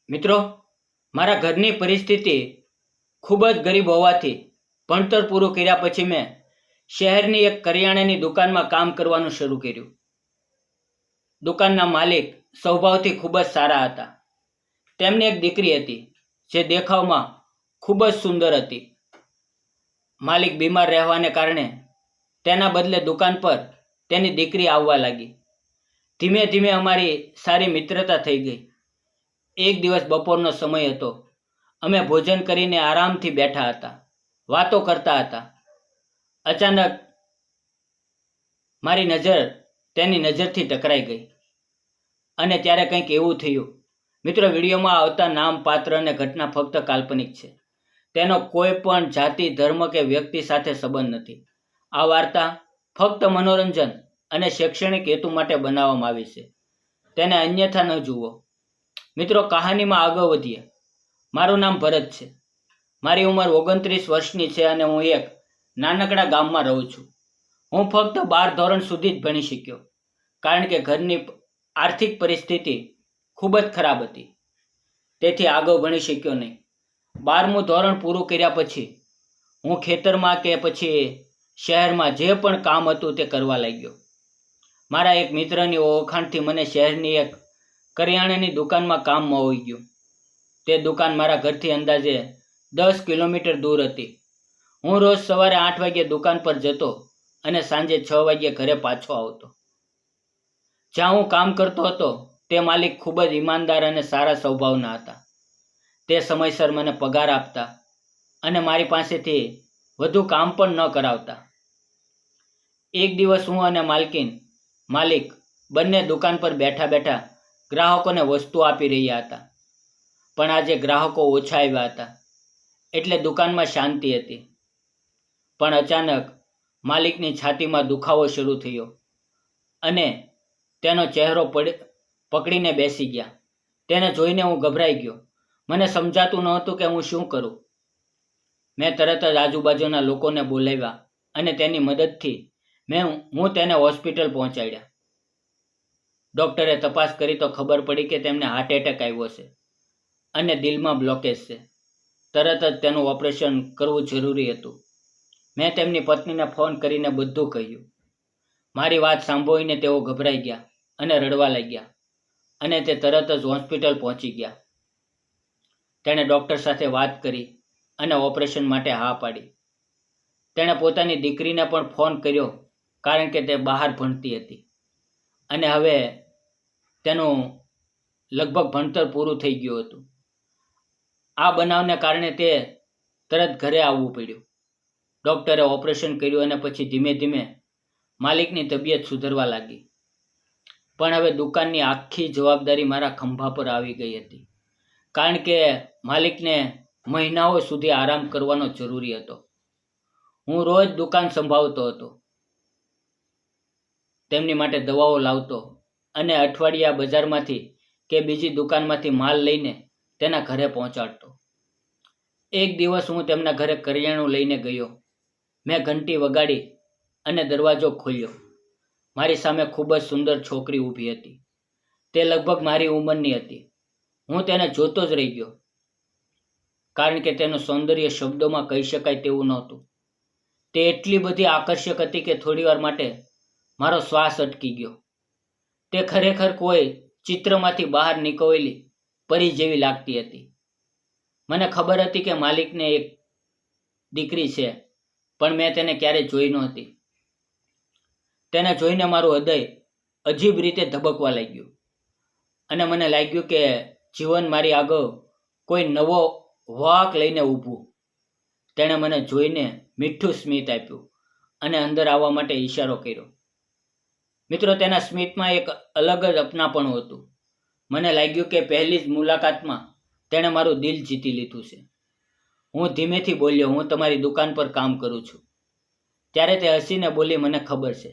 મિત્રો, મારા ઘરની પરિસ્થિતિ ખૂબ જ ગરીબ હોવાથી ભણતર પૂરું કર્યા પછી મેં શહેરની એક કરિયાણાની દુકાનમાં કામ કરવાનું શરૂ કર્યું. દુકાનના માલિક સ્વભાવથી ખૂબ જ સારા હતા. તેમની એક દીકરી હતી જે દેખાવમાં ખૂબ જ સુંદર હતી. માલિક બીમાર રહેવાને કારણે તેના બદલે દુકાન પર તેની દીકરી આવવા લાગી. ધીમે ધીમે અમારી સારી મિત્રતા થઈ ગઈ. એક દિવસ બપોરનો સમય હતો. અમે ભોજન કરીને આરામથી બેઠા હતા, વાતો કરતા હતા. અચાનક મારી નજર તેની નજરથી ટકરાઈ ગઈ અને ત્યારે કંઈક એવું થયું. મિત્રો, વિડીયોમાં આવતા નામ, પાત્ર અને ઘટના ફક્ત કાલ્પનિક છે. તેનો કોઈ પણ જાતિ, ધર્મ કે વ્યક્તિ સાથે સંબંધ નથી. આ વાર્તા ફક્ત મનોરંજન અને શૈક્ષણિક હેતુ માટે બનાવવામાં આવી છે. તેને અન્યથા ન જુઓ. મિત્રો, કહાનીમાં આગળ વધીએ. મારું નામ ભરત છે. મારી ઉંમર 29 વર્ષની છે અને હું એક નાનકડા ગામમાં રહું છું. હું ફક્ત 12 ધોરણ સુધી જ ભણી શક્યો, કારણ કે ઘરની આર્થિક પરિસ્થિતિ ખૂબ જ ખરાબ હતી. તેથી આગળ ભણી શક્યો નહીં. 12મું ધોરણ પૂરું કર્યા પછી હું ખેતરમાં કે પછી શહેરમાં જે પણ કામ હતું તે કરવા લાગ્યો. મારા એક મિત્રની ઓળખાણથી મને શહેરની એક કરિયાણાની દુકાનમાં કામ મળી ગયું. તે દુકાન મારા ઘરથી અંદાજે 10 કિલોમીટર દૂર હતી. હું રોજ સવારે 8 વાગ્યે દુકાન પર જતો અને સાંજે 6 વાગ્યે ઘરે પાછો આવતો. જ્યાં હું કામ કરતો હતો તે માલિક ખૂબ જ ઈમાનદાર અને સારા સ્વભાવના હતા. તે સમયસર મને પગાર આપતા અને મારી પાસેથી વધુ કામ પણ ન કરાવતા. એક દિવસ હું અને માલિક બંને દુકાન પર બેઠા બેઠા ગ્રાહકોને વસ્તુ આપી રહ્યા હતા. પણ આજે ગ્રાહકો ઓછા આવ્યા હતા, એટલે દુકાનમાં શાંતિ હતી. પણ અચાનક માલિકની છાતીમાં દુખાવો શરૂ થયો અને તેનો ચહેરો પકડીને બેસી ગયા. તેને જોઈને હું ગભરાઈ ગયો. મને સમજાતું નહોતું કે હું શું કરું. મેં તરત જ આજુબાજુના લોકોને બોલાવ્યા અને તેની મદદથી હું તેને હોસ્પિટલ પહોંચાડ્યા. ડૉક્ટરે તપાસ કરી તો ખબર પડી કે તેમને હાર્ટ એટેક આવ્યો છે અને દિલમાં બ્લોકેજ છે. તરત જ તેનું ઓપરેશન કરવું જરૂરી હતું. મેં તેમની પત્નીને ફોન કરીને બધું કહ્યું. મારી વાત સાંભળીને તેઓ ગભરાઈ ગયા અને રડવા લાગ્યા અને તે તરત જ હોસ્પિટલ પહોંચી ગયા. તેણે ડૉક્ટર સાથે વાત કરી અને ઓપરેશન માટે હા પાડી. તેણે પોતાની દીકરીને પણ ફોન કર્યો, કારણ કે તે બહાર ભણતી હતી અને હવે તેનું લગભગ ભણતર પૂરું થઈ ગયું હતું. આ બનાવને કારણે તે તરત ઘરે આવવું પડ્યું. ડૉક્ટરે ઓપરેશન કર્યું અને પછી ધીમે ધીમે માલિકની તબિયત સુધરવા લાગી. પણ હવે દુકાનની આખી જવાબદારી મારા ખંભા પર આવી ગઈ હતી, કારણ કે માલિકને મહિનાઓ સુધી આરામ કરવાનો જરૂરી હતો. હું રોજ દુકાન સંભાળતો હતો, તેમની માટે દવાઓ લાવતો અને અઠવાડિયા બજારમાંથી કે બીજી દુકાનમાંથી માલ લઈને તેના ઘરે પહોંચાડતો. એક દિવસ હું તેમના ઘરે કરિયાણું લઈને ગયો. મેં ઘંટી વગાડી અને દરવાજો ખોલ્યો. મારી સામે ખૂબ જ સુંદર છોકરી ઊભી હતી. તે લગભગ મારી ઉંમરની હતી. હું તેને જોતો જ રહી ગયો, કારણ કે તેનું સૌંદર્ય શબ્દોમાં કહી શકાય તેવું નહોતું. તે એટલી બધી આકર્ષક હતી કે થોડીવાર માટે મારો શ્વાસ અટકી ગયો. તે ખરેખર કોઈ ચિત્રમાંથી બહાર નીકળેલી પરી જેવી લાગતી હતી. મને ખબર હતી કે માલિકને એક દીકરી છે, પણ મેં તેને ક્યારેય જોઈ નહોતી. તેને જોઈને મારું હૃદય અજીબ રીતે ધબકવા લાગ્યું અને મને લાગ્યું કે જીવન મારી આગળ કોઈ નવો વાંક લઈને ઊભું. તેણે મને જોઈને મીઠું સ્મિત આપ્યું અને અંદર આવવા માટે ઈશારો કર્યો. મિત્રો, તેના સ્મિતમાં એક અલગ જ અપનાપણું હતું. મને લાગ્યું કે પહેલી જ મુલાકાતમાં તેણે મારું દિલ જીતી લીધું છે. હું ધીમેથી બોલ્યો, હું તમારી દુકાન પર કામ કરું છું. ત્યારે તે હસીને બોલી, મને ખબર છે.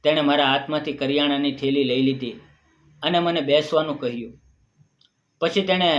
તેણે મારા હાથમાંથી કરિયાણાની થેલી લઈ લીધી અને મને બેસવાનું કહ્યું. પછી તેણે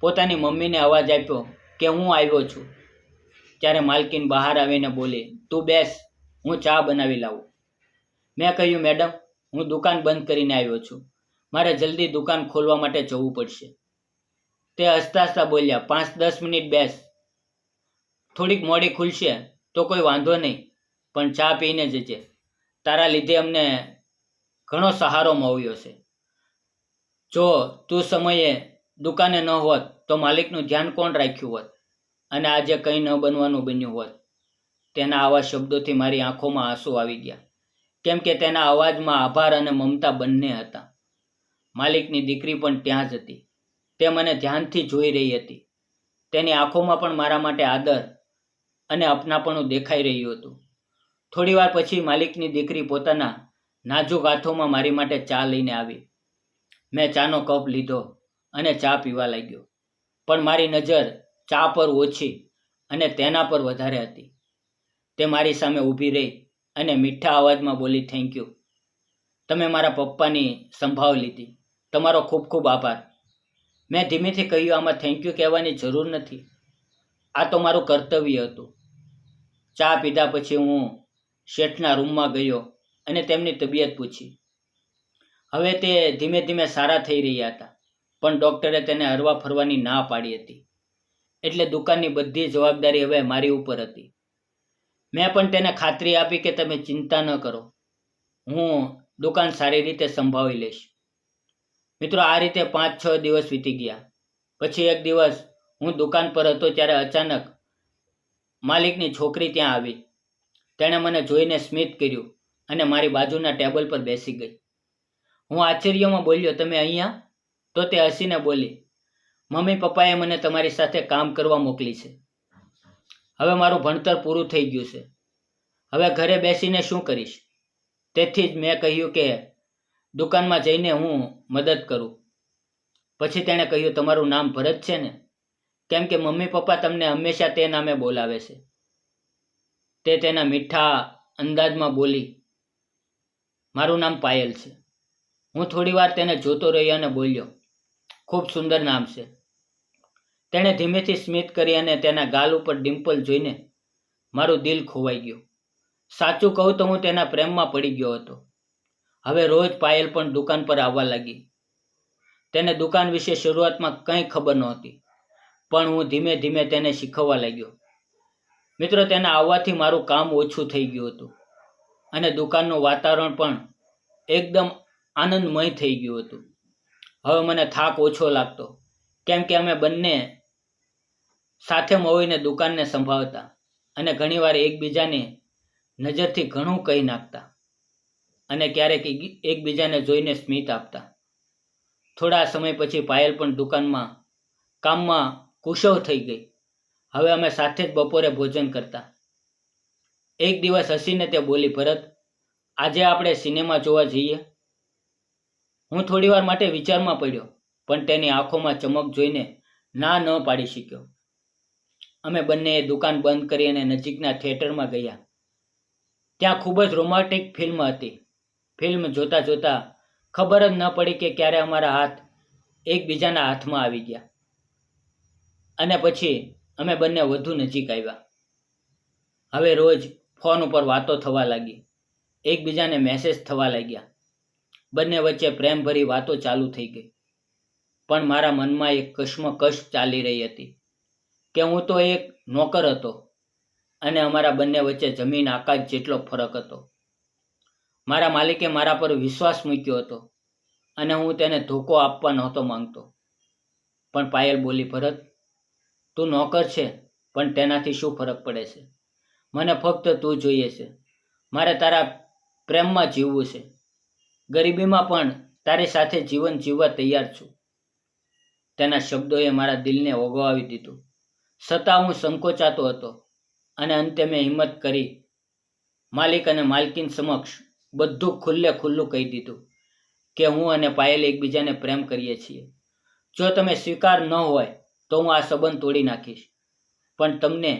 પોતાની મમ્મીને અવાજ આપ્યો કે હું આવ્યો છું. ત્યારે માલકીન બહાર આવીને બોલી, તું બેસ, હું ચા બનાવી લાવું. મેં કહ્યું, મેડમ, હું દુકાન બંધ કરીને આવ્યો છું. મારે જલ્દી દુકાન ખોલવા માટે જવું પડશે. તે હસતા હસતા બોલ્યા, 5-10 મિનિટ બેસ, થોડીક મોડી ખુલશે તો કોઈ વાંધો નહીં, પણ ચા પીને જજે. તારા લીધે અમને ઘણો સહારો મળ્યો છે. જો તું સમયે દુકાને ન હોત તો માલિકનું ધ્યાન કોણ રાખ્યું હોત અને આજે કંઈ ન બનવાનું બન્યું હોત. તેના આવા શબ્દોથી મારી આંખોમાં આંસુ આવી ગયા, કેમ કે તેના અવાજમાં આભાર અને મમતા બંને હતા. માલિકની દીકરી પણ ત્યાં જ હતી. તે મને ધ્યાનથી જોઈ રહી હતી. તેની આંખોમાં પણ મારા માટે આદર અને અપનાપણું દેખાઈ રહ્યું હતું. થોડી વાર પછી માલિકની દીકરી પોતાના નાજુક હાથોમાં મારી માટે ચા લઈને આવી. મેં ચાનો કપ લીધો અને ચા પીવા લાગ્યો, પણ મારી નજર ચા પર ઓછી અને તેના પર વધારે હતી. તે મારી સામે ઊભી રહી અને મીઠા અવાજમાં બોલી, થેન્ક યુ. તમે મારા પપ્પાની સંભાળ લીધી. તમારો ખૂબ ખૂબ આભાર. મેં ધીમેથી કહ્યું, આમાં થેન્ક યુ કહેવાની જરૂર નથી. આ તો મારું કર્તવ્ય હતું. ચા પીધા પછી હું શેઠના રૂમમાં ગયો અને તેમની તબિયત પૂછી. હવે તે ધીમે ધીમે સારા થઈ રહ્યા હતા, પણ ડૉક્ટરે તેને હરવા ફરવાની ના પાડી હતી. એટલે દુકાનની બધી જવાબદારી હવે મારી ઉપર હતી. મેં પણ તેને ખાતરી આપી કે તમે ચિંતા ન કરો, હું દુકાન સારી રીતે સંભાળી લઈશ. મિત્રો, આ રીતે 5-6 દિવસ વીતી ગયા. પછી એક દિવસ હું દુકાન પર હતો ત્યારે અચાનક માલિકની છોકરી ત્યાં આવી. તેણે મને જોઈને સ્મિત કર્યું અને મારી બાજુના ટેબલ પર બેસી ગઈ. હું આશ્ચર્યમાં બોલ્યો, તમે અહીંયા? તો તે હસીને બોલી, મમ્મી પપ્પાએ મને તમારી સાથે કામ કરવા મોકલી છે. હવે મારું ભણતર પૂરું થઈ ગયું છે. હવે ઘરે બેસીને શું કરીશ? તેથી જ મેં કહ્યું કે દુકાનમાં જઈને હું મદદ કરું. પછી તેણે કહ્યું, તમારું નામ ભરત છે ને? કેમ કે મમ્મી પપ્પા તમને હંમેશા તે નામે બોલાવે છે. તે તેના મીઠા અંદાજમાં બોલી, મારું નામ પાયલ છે. હું થોડી વાર તેને જોતો રહ્યો અને બોલ્યો, ખૂબ સુંદર નામ છે. તેણે ધીમેથી સ્મિત કરી અને તેના ગાલ ઉપર ડિમ્પલ જોઈને મારું દિલ ખોવાઈ ગયું. સાચું કહું તો હું તેના પ્રેમમાં પડી ગયો હતો. હવે રોજ પાયલ પણ દુકાન પર આવવા લાગી. તેને દુકાન વિશે શરૂઆતમાં કંઈ ખબર નહોતી, પણ હું ધીમે ધીમે તેને શીખવવા લાગ્યો. મિત્રો, તેના આવવાથી મારું કામ ઓછું થઈ ગયું હતું અને દુકાનનું વાતાવરણ પણ એકદમ આનંદમય થઈ ગયું હતું. હવે મને થાક ઓછો લાગતો, કેમ કે અમે બંને સાથે મળીને દુકાનને સંભાળતા અને ઘણીવાર એકબીજાને નજરથી ઘણું કહી નાખતા અને ક્યારેક એકબીજાને જોઈને સ્મિત આપતા. થોડા સમય પછી પાયલ પણ દુકાનમાં કામમાં કુશળ થઈ ગઈ. હવે અમે સાથે જ બપોરે ભોજન કરતા. એક દિવસ હસીને તે બોલી, ભરત, આજે આપણે સિનેમા જોવા જઈએ? હું થોડીવાર માટે વિચારમાં પડ્યો, પણ તેની આંખોમાં ચમક જોઈને ના ન પાડી શક્યો. અમે બંનેએ દુકાન બંધ કરી અને નજીકના થિયેટરમાં ગયા. ત્યાં ખૂબ જ રોમાન્ટિક ફિલ્મ હતી. ફિલ્મ જોતા જોતા ખબર જ ન પડી કે ક્યારે અમારા હાથ એકબીજાના હાથમાં આવી ગયા અને પછી અમે બંને વધુ નજીક આવ્યા. હવે રોજ ફોન ઉપર વાતો થવા લાગી, એકબીજાને મેસેજ થવા લાગ્યા. બંને વચ્ચે પ્રેમભરી વાતો ચાલુ થઈ ગઈ. પણ મારા મનમાં એક કશ્મકશ ચાલી રહી હતી કે હું તો એક નોકર હતો અને અમારા બંને વચ્ચે જમીન આકાશ જેટલો ફરક હતો. મારા માલિકે મારા પર વિશ્વાસ મૂક્યો હતો અને હું તેને ધોકો આપવા નહોતો માંગતો. પણ પાયલ બોલી, ભરત, તું નોકર છે, પણ તેનાથી શું ફરક પડે છે? મને ફક્ત તું જોઈએ છે. મારે તારા પ્રેમમાં જીવવું છે. ગરીબીમાં પણ તારી સાથે જીવન જીવવા તૈયાર છું. તેના શબ્દોએ મારા દિલને ઓગળાવી દીધું. છતાં હું સંકોચાતો હતો અને અંતે મેં હિંમત કરી માલિક અને માલકીન સમક્ષ બધું ખુલ્લે ખુલ્લું કહી દીધું કે હું અને પાયલ એકબીજાને પ્રેમ કરીએ છીએ. જો તમે સ્વીકાર ન હોય તો હું આ સંબંધ તોડી નાખીશ, પણ તમને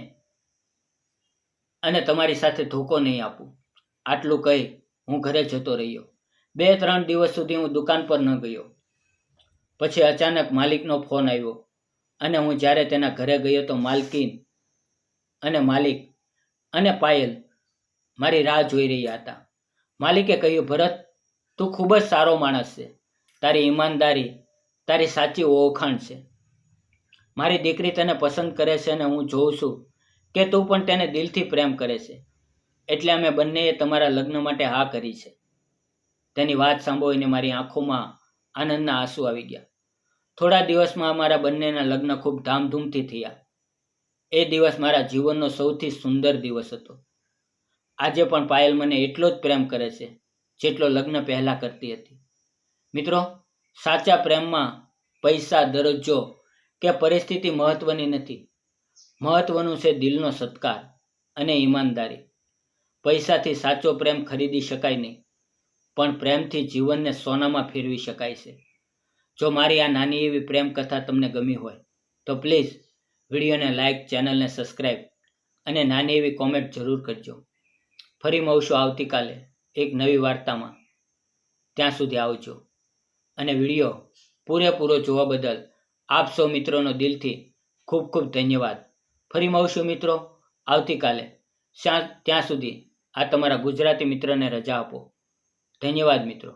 અને તમારી સાથે ધોકો નહીં આપું. આટલું કહી હું ઘરે જતો રહ્યો. 2-3 દિવસ સુધી હું દુકાન પર ન ગયો. પછી અચાનક માલિકનો ફોન આવ્યો અને હું જ્યારે તેના ઘરે ગયો તો માલકીન અને માલિક અને પાયલ મારી રાહ જોઈ રહ્યા હતા. માલિકે કહ્યું, ભરત, તું ખૂબ જ સારો માણસ છે. તારી ઈમાનદારી તારી સાચી ઓળખાણ છે. મારી દીકરી તને પસંદ કરે છે અને હું જોઉં છું કે તું પણ તેને દિલથી પ્રેમ કરે છે, એટલે અમે બંનેએ તમારા લગ્ન માટે હા કરી છે. તેની વાત સાંભળીને મારી આંખોમાં આનંદના આંસુ આવી ગયા. થોડા દિવસમાં અમારા બંનેના લગ્ન ખૂબ ધામધૂમથી થયા. એ દિવસ મારા જીવનનો સૌથી સુંદર દિવસ હતો. આજે પણ પાયલ મને એટલો જ પ્રેમ કરે છે જેટલો લગ્ન પહેલા કરતી હતી. મિત્રો, સાચા પ્રેમમાં પૈસા, દરજ્જો કે પરિસ્થિતિ મહત્વની નથી. મહત્વનું છે દિલનો સત્કાર અને ઈમાનદારી. પૈસાથી સાચો પ્રેમ ખરીદી શકાય નહીં, પણ પ્રેમથી જીવનને સોનામાં ફેરવી શકાય છે. જો મારી આ નાની એવી પ્રેમ કથા તમને ગમી હોય તો પ્લીઝ વિડીયોને લાઇક, ચેનલને સબસ્ક્રાઈબ અને નાની એવી કોમેન્ટ જરૂર કરજો. ફરી મળશું આવતીકાલે એક નવી વાર્તામાં. ત્યાં સુધી આવજો. અને વિડીયો પૂરેપૂરો જોવા બદલ આપ સૌ મિત્રોનો દિલથી ખૂબ ખૂબ ધન્યવાદ. ફરી મળશું મિત્રો આવતીકાલે. ત્યાં સુધી આ તમારા ગુજરાતી મિત્રને રજા આપો. ધન્યવાદ મિત્રો.